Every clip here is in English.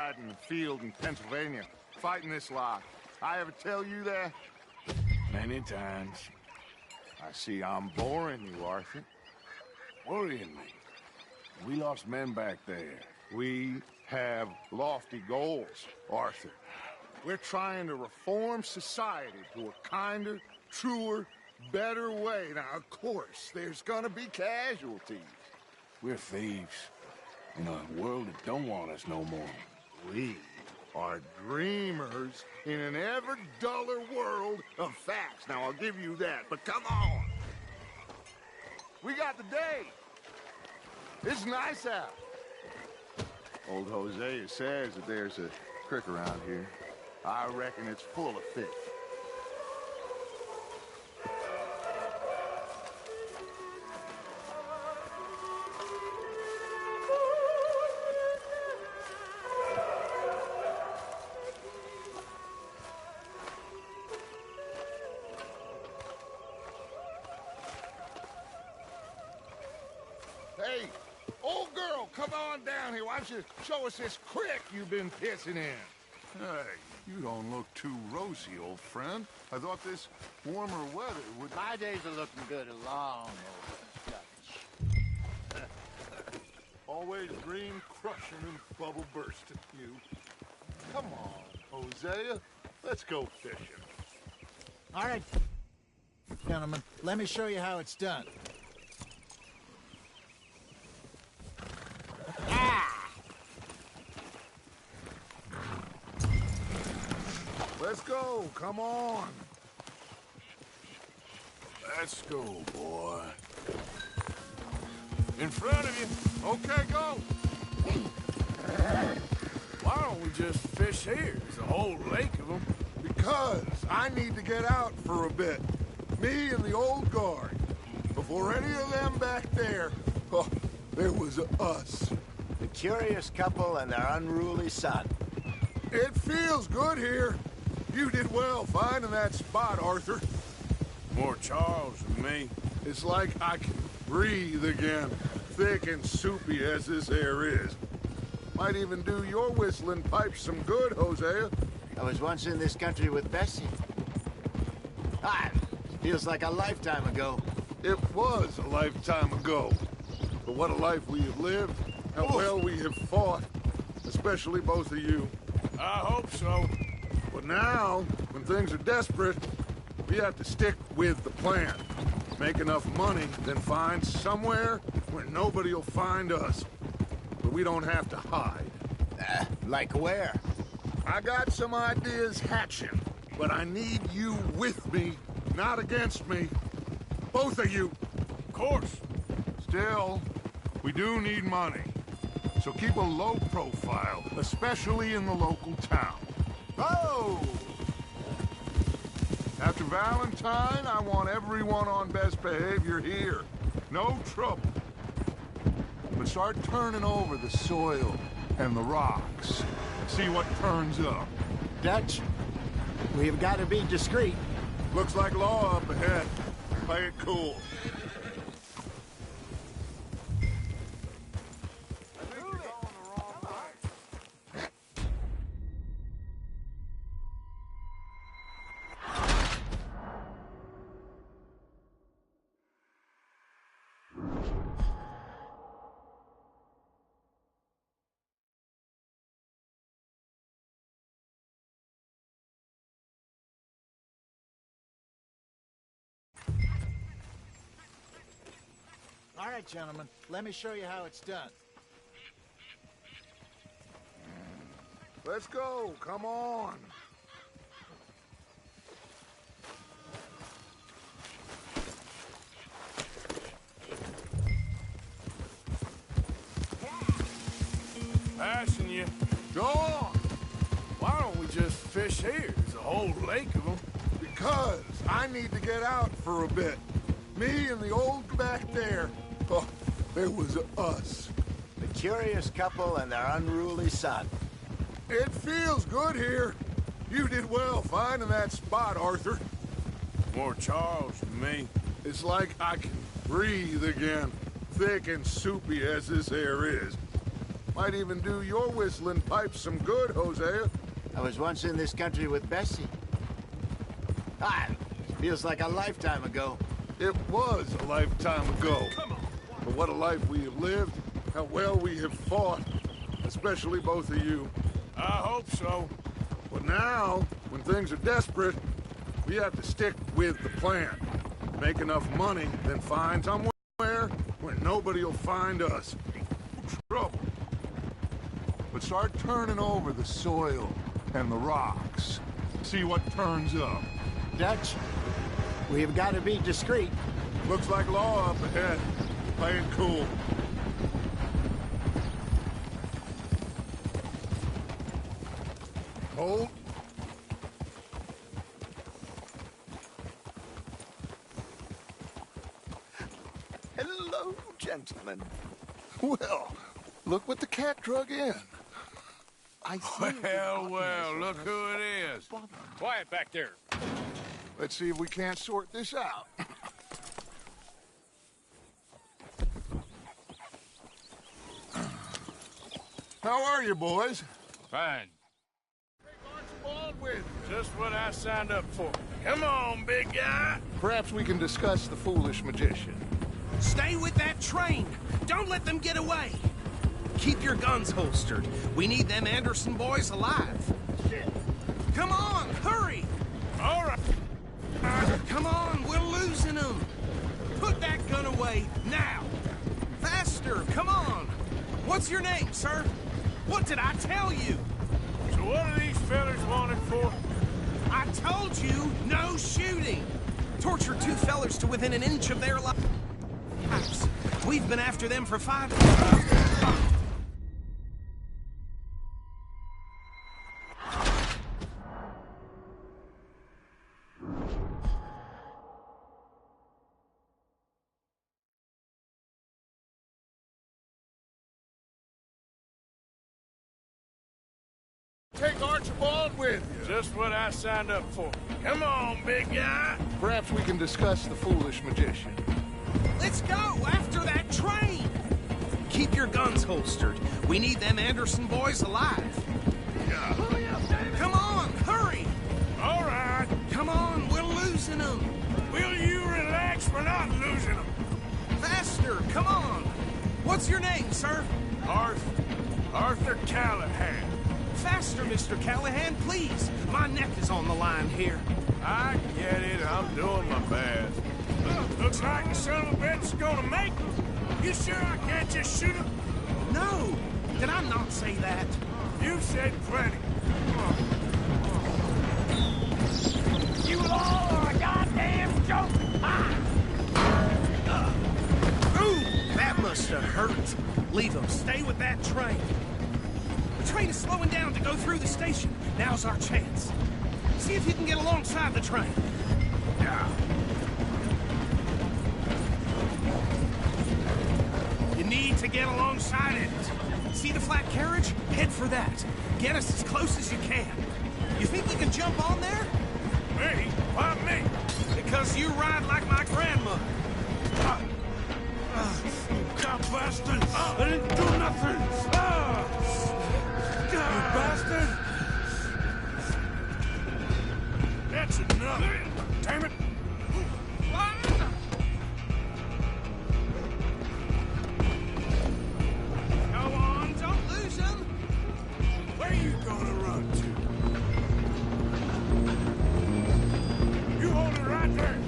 died in the field in Pennsylvania, fighting this lot. I ever tell you that? Many times. I see I'm boring you, Arthur. Worrying me. We lost men back there. We have lofty goals, Arthur. We're trying to reform society to a kinder, truer, better way. Now, of course, there's gonna be casualties. We're thieves. In a world that don't want us no more. We are dreamers in an ever duller world of facts. Now, I'll give you that, but come on. We got the day. It's nice out. Old Hosea says that there's a creek around here. I reckon it's full of fish. Hey, old girl, come on down here. Why don't you show us this creek you've been pissing in? Hey, you don't look too rosy, old friend. I thought this warmer weather would... My days are looking good along over Always green crushing and bubble bursting, you. Come on, Hosea. Let's go fishing. All right, gentlemen, let me show you how it's done. Let's go, come on. Let's go, boy. In front of you. Okay, go. Why don't we just fish here? There's a whole lake of them. Because I need to get out for a bit. Me and the old guard. Before any of them back there, oh, there was us. The curious couple and their unruly son. It feels good here. You did well finding that spot, Arthur. More Charles than me. It's like I can breathe again, thick and soupy as this air is. Might even do your whistling pipes some good, Hosea. I was once in this country with Bessie. Feels like a lifetime ago. It was a lifetime ago. But what a life we have lived, how well we have fought. Especially both of you. I hope so. But now, when things are desperate, we have to stick with the plan. Make enough money, then find somewhere where nobody will find us. Where we don't have to hide. Like where? I got some ideas hatching, but I need you with me, not against me. Both of you. Of course. Still, we do need money. So keep a low profile, especially in the local town. Oh! After Valentine, I want everyone on best behavior here. No trouble. But start turning over the soil and the rocks. See what turns up. Dutch, we've got to be discreet. Looks like law up ahead. Play it cool. All right, gentlemen, let me show you how it's done. Let's go, come on. Passing you. Go on. Why don't we just fish here? There's a whole lake of them. Because I need to get out for a bit. Me and the old back there. Oh, there was us. The curious couple and their unruly son. It feels good here. You did well finding that spot, Arthur. More Charles than me. It's like I can breathe again, thick and soupy as this air is. Might even do your whistling pipes some good, Hosea. I was once in this country with Bessie. Ah, feels like a lifetime ago. It was a lifetime ago. But what a life we have lived, how well we have fought, especially both of you. I hope so. But now, when things are desperate, we have to stick with the plan. Make enough money, then find somewhere where nobody will find us. Trouble. But start turning over the soil and the rocks. See what turns up. Dutch, we've got to be discreet. Looks like law up ahead. Play it cool. Hold. Hello, gentlemen. Well, look what the cat drug in. I think Well, look who it is. Quiet back there. Let's see if we can't sort this out. How are you, boys? Fine. Archibald with you. Just what I signed up for. Come on, big guy. Perhaps we can discuss the foolish magician. Stay with that train. Don't let them get away. Keep your guns holstered. We need them Anderson boys alive. Come on, hurry. All right. Come on, we're losing them. Put that gun away now. Faster, come on. What's your name, sir? What did I tell you? So what are these fellas wanted for? I told you, no shooting. Tortured two fellers to within an inch of their lives. We've been after them for 5 years. Take Archibald with you. Just what I signed up for. Come on, big guy. Perhaps we can discuss the foolish magician. Let's go after that train. Keep your guns holstered. We need them Anderson boys alive. Come on, hurry. All right. Come on, we're losing them. Will you relax? We're not losing them. Faster, come on. What's your name, sir? Arthur Callahan. Faster, Mr. Callahan, please. My neck is on the line here. I get it. I'm doing my best. Looks like the son of a bitch is gonna make it. You sure I can't just shoot him? No, did I not say that? You said plenty. You all are a goddamn joke! Ooh, that must have hurt. Leave them. Stay with that train. The train is slowing down to go through the station. Now's our chance. See if you can get alongside the train. You need to get alongside it. See the flat carriage? Head for that. Get us as close as you can. You think you can jump on there? Me? Why me? Because you ride like my grandmother. God bastard! I didn't do nothing! You bastard! That's enough! Damn it! Go on, don't lose them. Where you gonna run to? You hold it right there!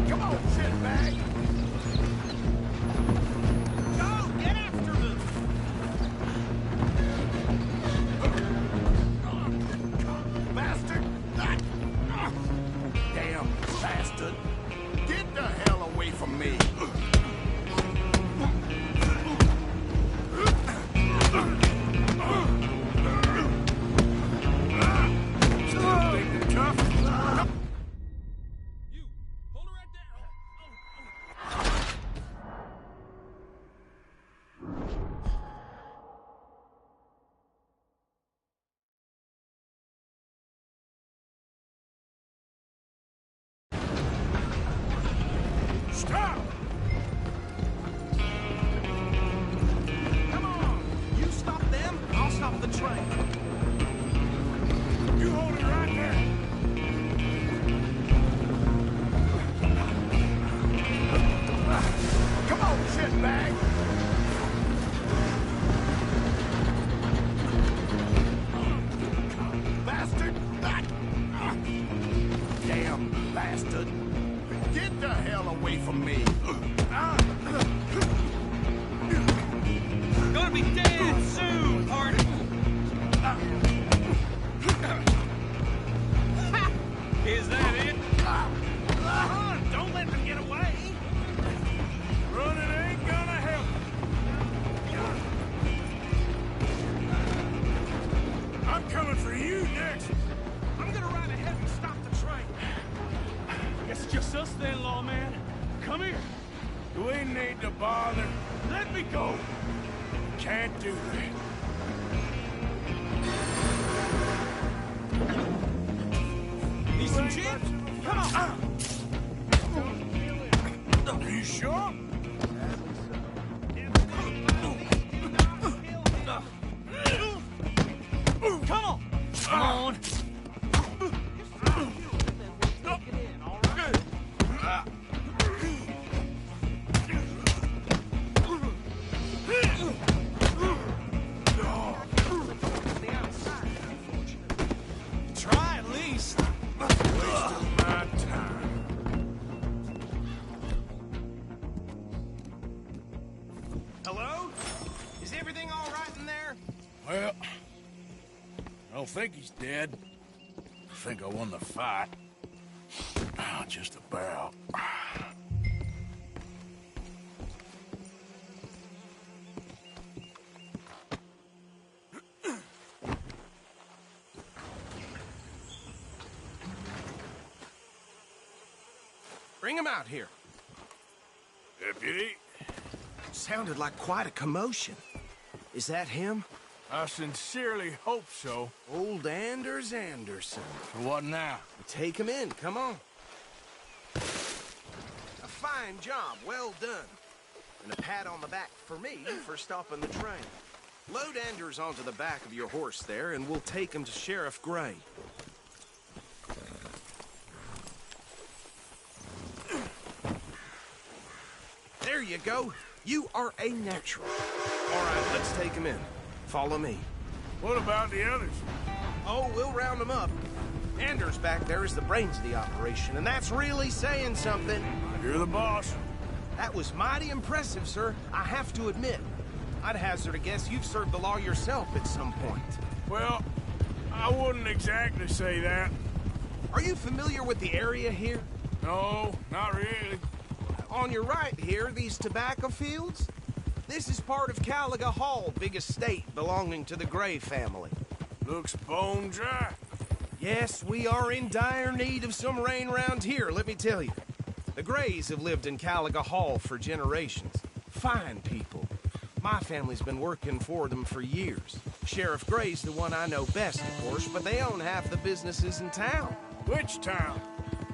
Come on, shitbag. Go, get after them. Bastard! Damn bastard! Get the hell away from me! Can't do that. Need some chips? Come on. You sure? Come on. Come on. Try at least. Wasting my time. Hello? Is everything all right in there? Well, I don't think he's dead. I think I won the fight. Just about. Bring him out here. Deputy, Sounded like quite a commotion. Is that him? I sincerely hope so. Old Anders Anderson. What now? Take him in, come on. A fine job, well done. And a pat on the back for me for stopping the train. Load Anders onto the back of your horse there, and we'll take him to Sheriff Gray. There you go. You are a natural. All right, let's take him in. Follow me. What about the others? Oh, we'll round them up. Anders back there is the brains of the operation, and that's really saying something. You're the boss. That was mighty impressive, sir. I have to admit. I'd hazard a guess you've served the law yourself at some point. Well, I wouldn't exactly say that. Are you familiar with the area here? No, not really. On your right here, these tobacco fields? This is part of Caliga Hall, big estate belonging to the Gray family. Looks bone dry. Yes, we are in dire need of some rain round here, let me tell you. The Grays have lived in Caliga Hall for generations. Fine people. My family's been working for them for years. Sheriff Gray's the one I know best, of course, but they own half the businesses in town. Which town?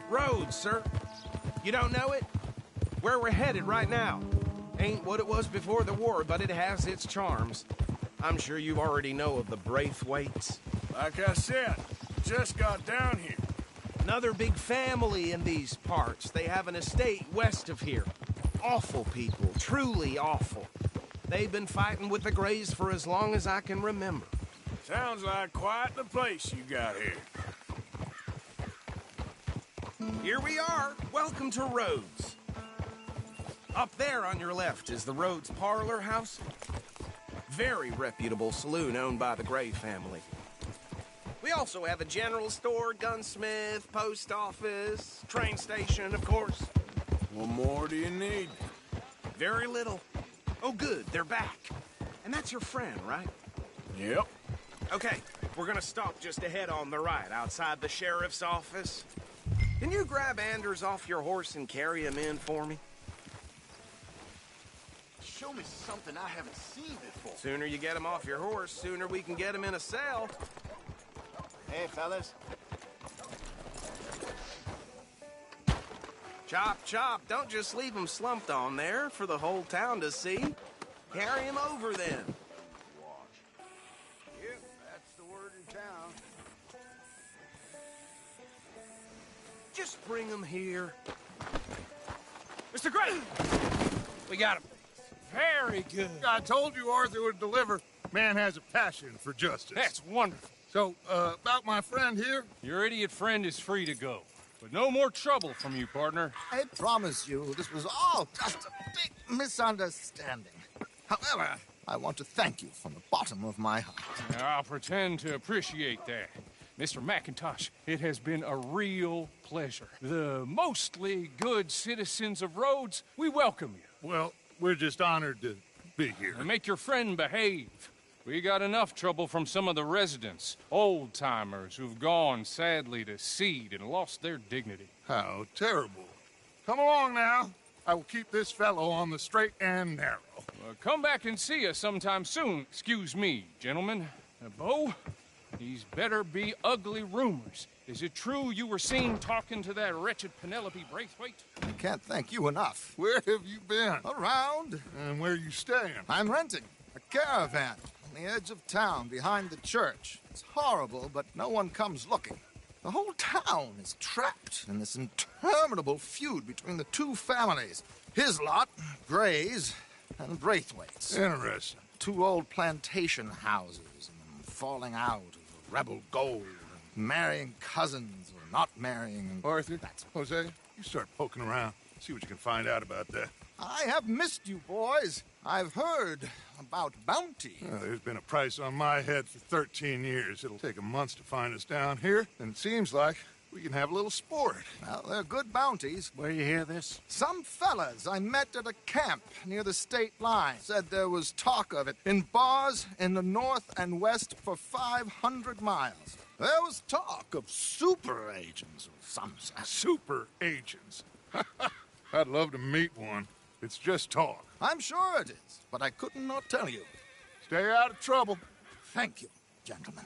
Rhodes, sir. You don't know it? Where we're headed right now. Ain't what it was before the war, but it has its charms. I'm sure you already know of the Braithwaites. Like I said, just got down here. Another big family in these parts. They have an estate west of here. Awful people, truly awful. They've been fighting with the Grays for as long as I can remember. Sounds like quite the place you got here. Here we are. Welcome to Rhodes. Up there on your left is the Rhodes Parlor House. Very reputable saloon owned by the Gray family. We also have a general store, gunsmith, post office, train station, of course. What more do you need? Very little. Oh, good, they're back. And that's your friend, right? Yep. Okay, we're gonna stop just ahead on the right, outside the sheriff's office. Can you grab Anders off your horse and carry him in for me? Show me something I haven't seen before. Sooner you get him off your horse, sooner we can get him in a cell. Hey, fellas. Chop, chop. Don't just leave him slumped on there for the whole town to see. Carry him over then. Yep, that's the word in town. Just bring him here. Mr. Gray! We got him. Very good. I told you Arthur would deliver. Man has a passion for justice. That's wonderful. So, about my friend here? Your idiot friend is free to go. But no more trouble from you, partner. I promise you, this was all just a big misunderstanding. However, I want to thank you from the bottom of my heart. Now, I'll pretend to appreciate that. Mr. McIntosh, it has been a real pleasure. The mostly good citizens of Rhodes, we welcome you. Well, we're just honored to be here. And make your friend behave. We got enough trouble from some of the residents, old-timers who've gone, sadly, to seed and lost their dignity. How terrible. Come along now. I will keep this fellow on the straight and narrow. Come back and see us sometime soon. Excuse me, gentlemen. Bo, these better be ugly rumors. Is it true you were seen talking to that wretched Penelope Braithwaite? I can't thank you enough. Where have you been? Around. And where you staying? I'm renting a caravan on the edge of town behind the church. It's horrible, but no one comes looking. The whole town is trapped in this interminable feud between the two families. His lot, Gray's, and Braithwaite's. Interesting. Two old plantation houses, and falling out of rebel gold, and marrying cousins or not marrying. Arthur, Jose, you start poking around. See what you can find out about that. I have missed you, boys. I've heard about bounty. There's been a price on my head for 13 years. It'll take a month to find us down here, and it seems like we can have a little sport. Well, they're good bounties. Where you hear this? Some fellas I met at a camp near the state line said there was talk of it in bars in the north and west for 500 miles. There was talk of super agents of some sort. Super agents. I'd love to meet one. It's just talk. I'm sure it is, but I couldn't not tell you. Stay out of trouble. Thank you, gentlemen.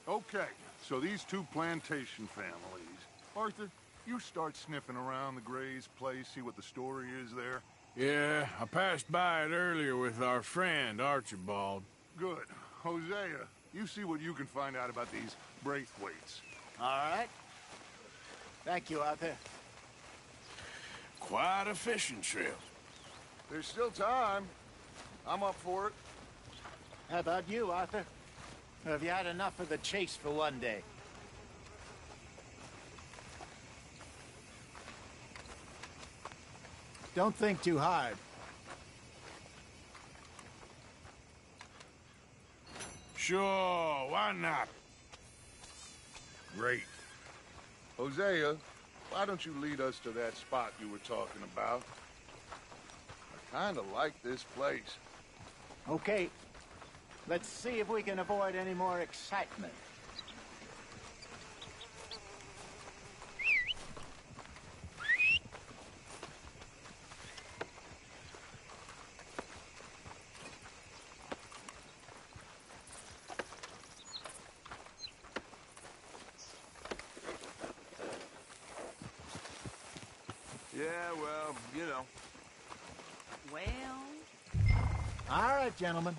Okay, so these two plantation families. Arthur, you start sniffing around the Gray's place, see what the story is there. Yeah, I passed by it earlier with our friend, Archibald. Good. Hosea, you see what you can find out about these Braithwaites. All right. Thank you, Arthur. Quite a fishing trip. There's still time. I'm up for it. How about you, Arthur? Have you had enough of the chase for one day? Don't think too hard. Sure, why not? Great. Hosea, why don't you lead us to that spot you were talking about? I kind of like this place. Okay. Let's see if we can avoid any more excitement. Yeah, well, you know. Well... All right, gentlemen.